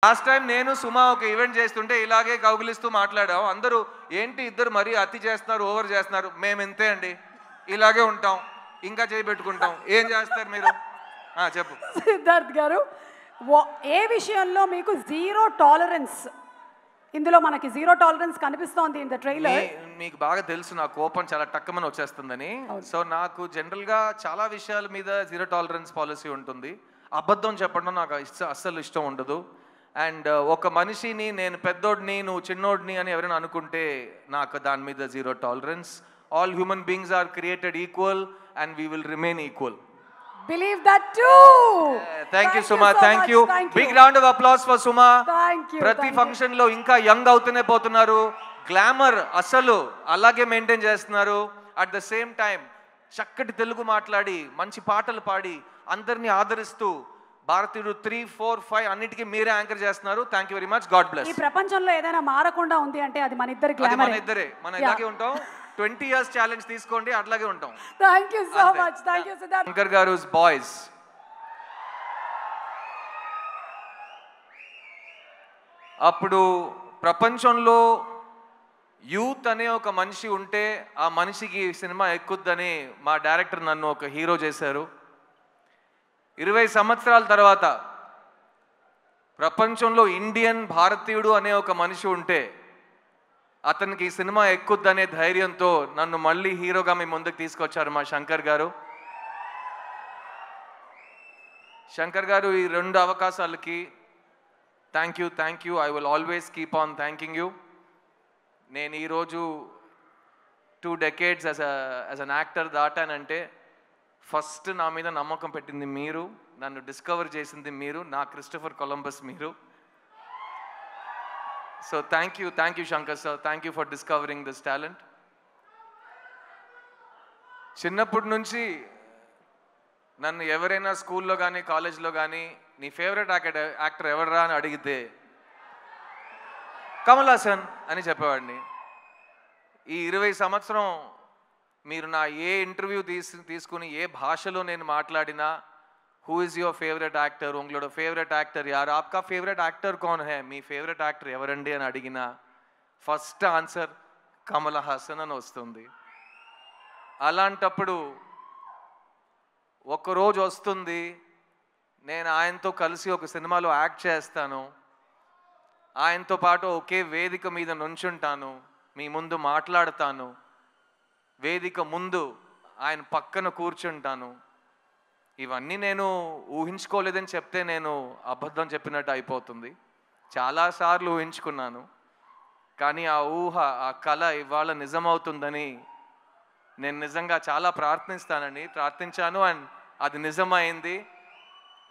Last time నేను సుమా ఒక event చేస్తుంటే ఇలాగే కౌగిలిస్తూ మాట్లాడాం. అందరూ ఏంటి ఇద్దరు మరీ అతి చేస్తున్నారు, ఓవర్ చేస్తున్నారు. మేము ఇంతే అండి, ఇలాగే ఉంటాం, ఇంకా చేయబెట్టుకుంటాం. ఏం చేస్తారు మీరు? చెప్పు సిద్ధార్థ్ గారు, ఏ విషయంలో మీకు జీరో టాలరెన్స్? ఇందులో మనకి జీరో టాలరెన్స్ కనిపిస్తోంది ఇన్ ద ట్రైలర్. మీకు బాగా తెలుసు నా కోపం చాలా టక్కమని వచ్చేస్తుందని. సో నాకు జనరల్గా చాలా విషయాల మీద జీరో టాలరెన్స్ పాలసీ ఉంటుంది. అబద్ధం చెప్పడం నాకు అస్సలు ఇష్టం ఉండదు. అండ్ ఒక మనిషిని నేను పెద్దోడిని నువ్వు చిన్నోడిని అని ఎవరైనా అనుకుంటే నాకు దాని మీద zero tolerance. All human beings are created equal and we will remain equal. Believe that too. Thank you Suma, thank you. Big round of applause for Suma. Thank you. ప్రతి ఫంక్షన్ లో ఇంకా యంగ్ అవుతూనే పోతున్నారు. Glamour అసలు అలాగే maintain చేస్తున్నారు. At the same time చక్కటి తెలుగు మాట్లాడి మంచి పాటలు పాడి అందరినీ ఆదరిస్తూ భారతీయుడు 3, 4, 5 అన్నిటికీ మీరే యాంకర్ చేస్తున్నారు. Thank you very much. God bless. ఈ ప్రపంచంలో ఏదైనా మారకుండా ఉంది అంటే అది మన ఇద్దరి గ్లామర్. మన ఇద్దరే, మనం ఇలాగే ఉంటాం. 20 years ఛాలెంజ్ తీసుకోండి, అట్లాగే ఉంటాం. Thank you so much. Thank you Siddharth. Shankar గారు's బాయ్స్. అప్పుడు ప్రపంచంలో యూత్ అనే ఒక మనిషి ఉంటే ఆ మనిషికి సినిమా ఎక్కుద్దని మా డైరెక్టర్ నన్ను ఒక హీరో చేశారు. 20 సంవత్సరాల తర్వాత ప్రపంచంలో ఇండియన్ భారతీయుడు అనే ఒక మనిషి ఉంటే అతనికి ఈ సినిమా ఎక్కుద్దనే ధైర్యంతో నన్ను మళ్ళీ హీరోగా మీ ముందుకు తీసుకొచ్చారు మా శంకర్ గారు. శంకర్ గారు ఈ 2 అవకాశాలకి thank you. I will always keep on thanking you. నేను ఈరోజు 2 decades యాజ్ అన్ యాక్టర్ దాటానంటే ఫస్ట్ నా మీద నమ్మకం పెట్టింది మీరు, నన్ను డిస్కవర్ చేసింది మీరు, నా క్రిస్టోఫర్ కొలంబస్ మీరు. So thank you Shankar sir, thank you for discovering this talent. చిన్నప్పటి నుంచి నన్ను ఎవరైనా స్కూల్లో కానీ కాలేజ్లో కానీ నీ ఫేవరెట్ యాక్టర్ ఎవడరా అని అడిగితే కమల్ హాసన్ అని చెప్పేవాడిని. ఈ 20 సంవత్సరం మీరు నా ఏ ఇంటర్వ్యూ తీసుకుని ఏ భాషలో నేను మాట్లాడినా who is your favourite actor, ఉంగళోడ ఫేవరెట్ యాక్టర్ యార్, ఆప్కా ఫేవరెట్ యాక్టర్ కౌన్ హై, మీ ఫేవరెట్ యాక్టర్ ఎవరండి అని అడిగినా ఫస్ట్ ఆన్సర్ కమల్ హాసన్ అని వస్తుంది. అలాంటప్పుడు ఒకరోజు వస్తుంది నేను ఆయనతో కలిసి ఒక సినిమాలో యాక్ట్ చేస్తాను, ఆయనతో పాటు ఒకే వేదిక మీద నుంచుంటాను, మీ ముందు మాట్లాడతాను, వేదిక ముందు ఆయన పక్కన కూర్చుంటాను. ఇవన్నీ నేను ఊహించుకోలేదని చెప్తే నేను అబద్ధం చెప్పినట్టు అయిపోతుంది. చాలాసార్లు ఊహించుకున్నాను, కానీ ఆ ఊహ, ఆ కళ ఇవాళ నిజమవుతుందని నేను నిజంగా చాలా ప్రార్థించాను అండ్ అది నిజమైంది.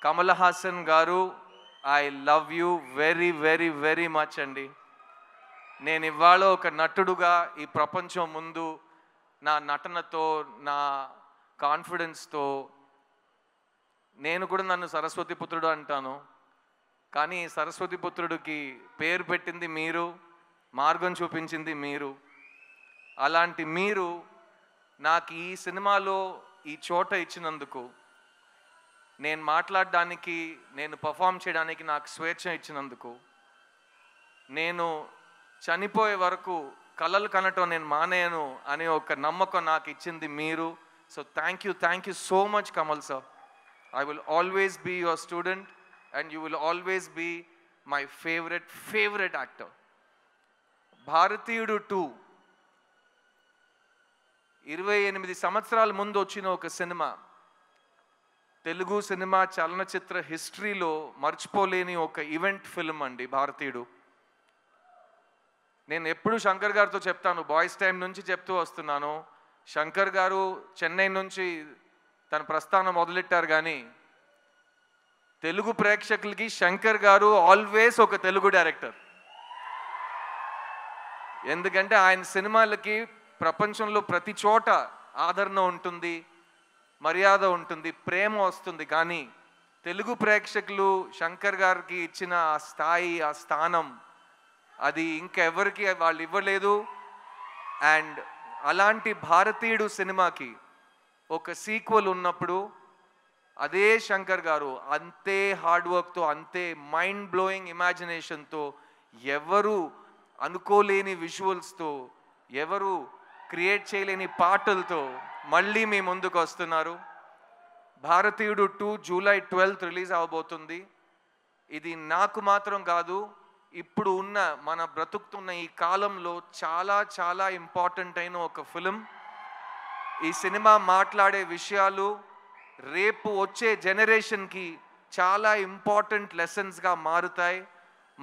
కమల్ హాసన్ గారు, I love you very very very much అండి. నేను ఇవాళ ఒక నటుడుగా ఈ ప్రపంచం ముందు నా నటనతో, నా కాన్ఫిడెన్స్తో, నేను కూడా నన్ను సరస్వతి పుత్రుడు అంటాను, కానీ సరస్వతి పుత్రుడికి పేరు పెట్టింది మీరు, మార్గం చూపించింది మీరు. అలాంటి మీరు నాకు ఈ సినిమాలో ఈ చోట ఇచ్చినందుకు, నేను మాట్లాడడానికి, నేను పర్ఫామ్ చేయడానికి నాకు స్వేచ్ఛ ఇచ్చినందుకు, నేను చనిపోయే వరకు కలలు కనటం నేను మానేయను అనే ఒక నమ్మకం నాకు ఇచ్చింది మీరు. So thank you so much Kamal sir. I will always be your student and you will always be my favorite actor. భారతీయుడు 2 28 సంవత్సరాల ముందు వచ్చిన ఒక సినిమా, తెలుగు సినిమా చలనచిత్ర హిస్టరీలో మర్చిపోలేని ఒక ఈవెంట్ ఫిల్మ్ అండి భారతీయుడు. నేను ఎప్పుడు శంకర్ గారితో చెప్తాను, బాయ్స్ టైం నుంచి చెప్తూ వస్తున్నాను, శంకర్ గారు చెన్నై నుంచి తన ప్రస్థానం మొదలెట్టారు, కానీ తెలుగు ప్రేక్షకులకి శంకర్ గారు ఆల్వేస్ ఒక తెలుగు డైరెక్టర్. ఎందుకంటే ఆయన సినిమాలకి ప్రపంచంలో ప్రతి చోట ఆదరణ ఉంటుంది, మర్యాద ఉంటుంది, ప్రేమ వస్తుంది, కానీ తెలుగు ప్రేక్షకులు శంకర్ గారికి ఇచ్చిన ఆ స్థాయి, ఆ స్థానం అది ఇంకెవరికి వాళ్ళు ఇవ్వలేదు. అండ్ అలాంటి భారతీయుడు సినిమాకి ఒక సీక్వెల్ ఉన్నప్పుడు అదే శంకర్ గారు అంతే హార్డ్ వర్క్తో, అంతే మైండ్ బ్లోయింగ్ ఇమాజినేషన్తో, ఎవరు అనుకోలేని విజువల్స్తో, ఎవరు క్రియేట్ చేయలేని పాటలతో మళ్ళీ మీ ముందుకు వస్తున్నారు. భారతీయుడు 2 జూలై 12 రిలీజ్ అవబోతుంది. ఇది నాకు మాత్రం కాదు, ఇప్పుడు ఉన్న మన బ్రతుకుతున్న ఈ కాలంలో చాలా చాలా ఇంపార్టెంట్ అయిన ఒక ఫిలిం. ఈ సినిమా మాట్లాడే విషయాలు రేపు వచ్చే జనరేషన్కి చాలా ఇంపార్టెంట్ లెసన్స్గా మారుతాయి.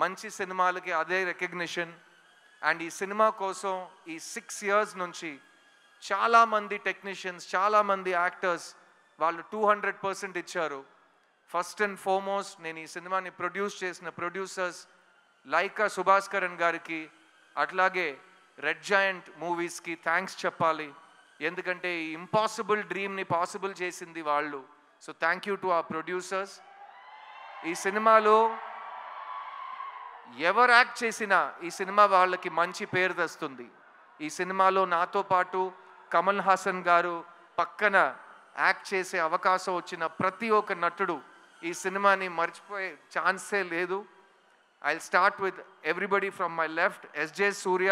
మంచి సినిమాలకి అదే రికగ్నిషన్. అండ్ ఈ సినిమా కోసం ఈ 6 years నుంచి చాలామంది టెక్నీషియన్స్, చాలామంది యాక్టర్స్ వాళ్ళు 200% ఇచ్చారు. ఫస్ట్ అండ్ ఫార్మోస్ట్ నేను ఈ సినిమాని ప్రొడ్యూస్ చేసిన ప్రొడ్యూసర్స్ లైకా సుభాస్కరన్ గారికి, అట్లాగే రెడ్ జాయింట్ మూవీస్కి థ్యాంక్స్ చెప్పాలి. ఎందుకంటే ఈ ఇంపాసిబుల్ డ్రీమ్ని పాసిబుల్ చేసింది వాళ్ళు. So thank you to our producers. ఈ సినిమాలో ఎవరు యాక్ట్ చేసినా ఈ సినిమా వాళ్ళకి మంచి పేరు తెస్తుంది. ఈ సినిమాలో నాతో పాటు కమల్ హాసన్ గారు పక్కన యాక్ట్ చేసే అవకాశం వచ్చిన ప్రతి ఒక్క నటుడు ఈ సినిమాని మర్చిపోయే ఛాన్సే లేదు. I'll start with everybody from my left. SJ Surya,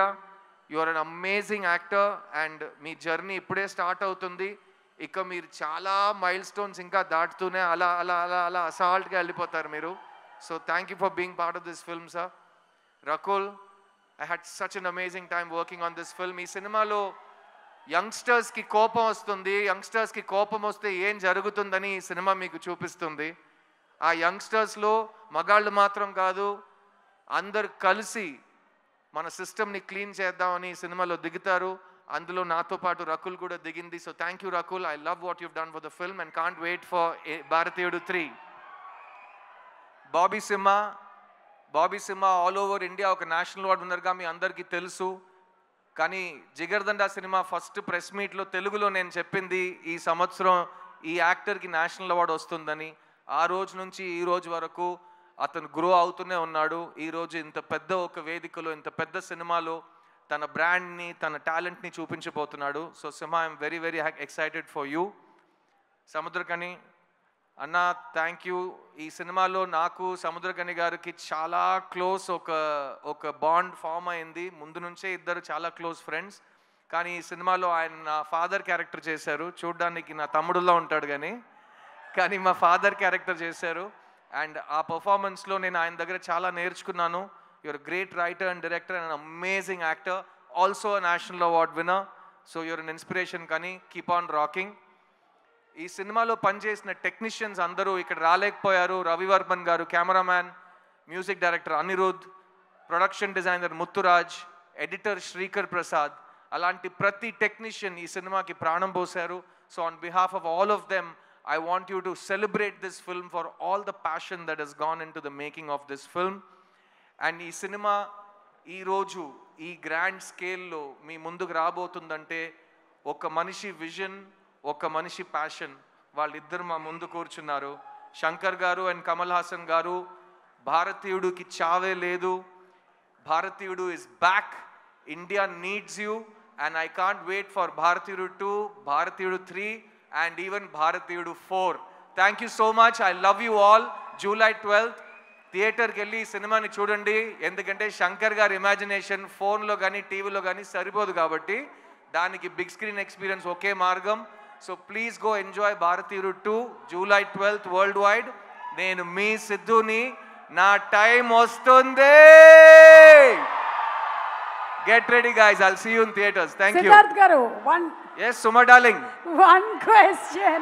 you are an amazing actor and మీ జర్నీ ఇప్పుడే స్టార్ట్ అవుతుంది. ఇక మీరు చాలా మైల్ స్టోన్స్ ఇంకా దాటుతూనే అలా అలా అలా అలా అసాల్ట్గా వెళ్ళిపోతారు మీరు. So thank you for being part of this film sir. Rakul, I had such an amazing time working on this film. ఈ సినిమాలో యంగ్స్టర్స్కి కోపం వస్తుంది, యంగ్స్టర్స్కి కోపం వస్తే ఏం జరుగుతుందని ఈ సినిమా మీకు చూపిస్తుంది. ఆ యంగ్స్టర్స్లో మగాళ్ళు మాత్రం కాదు, అందరు కలిసి మన సిస్టమ్ని క్లీన్ చేద్దామని ఈ సినిమాలో దిగుతారు. అందులో నాతో పాటు రకుల్ కూడా దిగింది. So thank you Rakul. I love what you've done for the film and can't wait for Bharateeyudu 3. Bobby Simha all over India ఒక నేషనల్ అవార్డు విన్నర్గా మీ అందరికీ తెలుసు. కానీ జిగర్దండా సినిమా ఫస్ట్ ప్రెస్ మీట్లో తెలుగులో నేను చెప్పింది ఈ సంవత్సరం ఈ యాక్టర్కి నేషనల్ అవార్డు వస్తుందని. ఆ రోజు నుంచి ఈ రోజు వరకు అతను గ్రో అవుతూనే ఉన్నాడు. ఈరోజు ఇంత పెద్ద ఒక వేదికలో, ఇంత పెద్ద సినిమాలో తన బ్రాండ్ని, తన టాలెంట్ని చూపించబోతున్నాడు. So Simha, I'm very very excited for you. Samuthirakani అన్న, థ్యాంక్ యూ. ఈ సినిమాలో నాకు సముద్రకని గారికి చాలా క్లోజ్ ఒక బాండ్ ఫామ్ అయింది. ముందు నుంచే ఇద్దరు చాలా క్లోజ్ ఫ్రెండ్స్. కానీ ఈ సినిమాలో ఆయన నా ఫాదర్ క్యారెక్టర్ చేశారు. చూడ్డానికి నా తమ్ముడులో ఉంటాడు కానీ మా ఫాదర్ క్యారెక్టర్ చేశారు. అండ్ ఆ పర్ఫార్మెన్స్లో నేను ఆయన దగ్గర చాలా నేర్చుకున్నాను. Your great writer and director and amazing actor, also national award winner. So your an inspiration కానీ, కీప్ ఆన్ రాకింగ్. ఈ సినిమాలో పనిచేసిన టెక్నీషియన్స్ అందరూ ఇక్కడ రాలేకపోయారు. రవివర్మన్ గారు cameraman, music director Anirudh, production designer Muthuraj, editor Srikar Prasad, అలాంటి ప్రతి టెక్నీషియన్ ఈ సినిమాకి ప్రాణం పోశారు. So on behalf of all of them, I want you to celebrate this film for all the passion that has gone into the making of this film. And ee cinema ee roju ee grand scale lo mee munduku raabotundante oka manishi vision, oka manishi passion valliddaru ma mundu koorchunnaru. Shankar garu and Kamal Hassan garu, Bharatiyudu ki chave ledu, Bharatiyudu is back, India needs you, and I can't wait for Bharatiyudu 2, Bharatiyudu 3 and even Bharatiyudu 4. Thank you so much. I love you all. July 12th థియేటర్కి వెళ్ళి సినిమాని చూడండి. ఎందుకంటే శంకర్ గారి imagination ఫోన్లో కానీ టీవీలో కానీ సరిపోదు కాబట్టి దానికి బిగ్ స్క్రీన్ ఎక్స్పీరియన్స్ ఒకే మార్గం. సో ప్లీజ్ గో ఎంజాయ్ భారతీయుడు 2 July 12th వరల్డ్ వైడ్. నేను మీ సిద్ధుని, నా టైం వస్తుంది. Get ready guys, I'll see you in theaters. Thank you. Siddharth garu, Yes, Suma darling. one question.